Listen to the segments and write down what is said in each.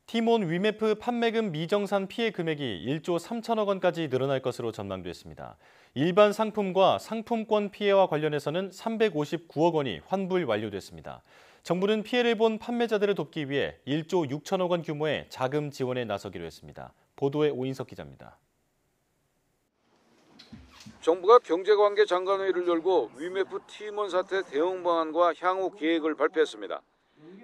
티몬 위메프 판매금 미정산 피해 금액이 1조 3천억 원까지 늘어날 것으로 전망됐습니다. 일반 상품과 상품권 피해와 관련해서는 359억 원이 환불 완료됐습니다. 정부는 피해를 본 판매자들을 돕기 위해 1조 6천억 원 규모의 자금 지원에 나서기로 했습니다. 보도에 오인석 기자입니다. 정부가 경제관계 장관회의를 열고 위메프 티몬 사태 대응 방안과 향후 계획을 발표했습니다.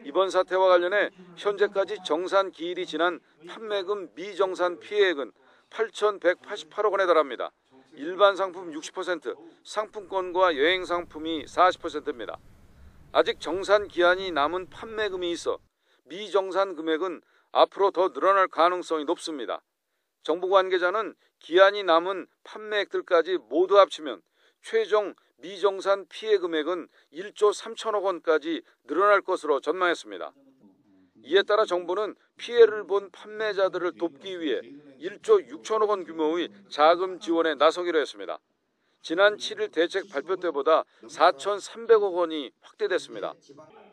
이번 사태와 관련해 현재까지 정산 기일이 지난 판매금 미정산 피해액은 8,188억 원에 달합니다. 일반 상품 60%, 상품권과 여행 상품이 40%입니다. 아직 정산 기한이 남은 판매금이 있어 미정산 금액은 앞으로 더 늘어날 가능성이 높습니다. 정부 관계자는 기한이 남은 판매액들까지 모두 합치면 최종 미정산 피해 금액은 1조 3천억 원까지 늘어날 것으로 전망했습니다. 이에 따라 정부는 피해를 본 판매자들을 돕기 위해 1조 6천억 원 규모의 자금 지원에 나서기로 했습니다. 지난 7일 대책 발표 때보다 4,300억 원이 확대됐습니다.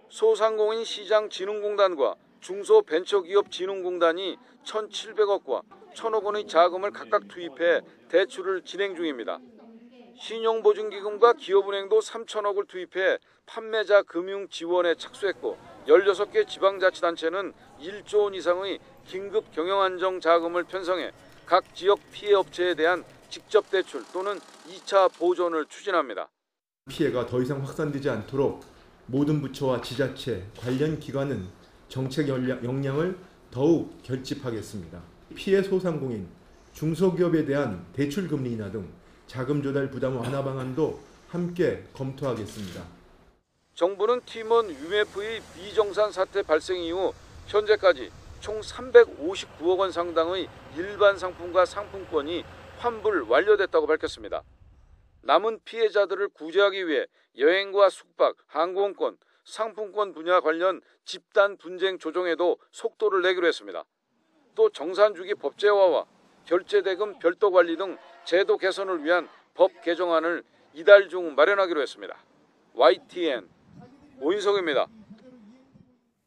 소상공인 시장진흥공단과 중소벤처기업진흥공단이 1,700억과 1,000억 원의 자금을 각각 투입해 대출을 진행 중입니다. 신용보증기금과 기업은행도 3천억을 투입해 판매자 금융 지원에 착수했고 16개 지방자치단체는 1조 원 이상의 긴급 경영안정 자금을 편성해 각 지역 피해 업체에 대한 직접 대출 또는 2차 보전을 추진합니다. 피해가 더 이상 확산되지 않도록 모든 부처와 지자체, 관련 기관은 정책 역량을 더욱 결집하겠습니다. 피해 소상공인, 중소기업에 대한 대출 금리 인하 등 자금 조달 부담 완화 방안도 함께 검토하겠습니다. 정부는 티몬 위메프의 미정산 사태 발생 이후 현재까지 총 359억 원 상당의 일반 상품과 상품권이 환불 완료됐다고 밝혔습니다. 남은 피해자들을 구제하기 위해 여행과 숙박, 항공권, 상품권 분야 관련 집단 분쟁 조정에도 속도를 내기로 했습니다. 또 정산주기 법제화와 결제대금 별도 관리 등 제도 개선을 위한 법 개정안을 이달 중 마련하기로 했습니다. YTN 오인석입니다.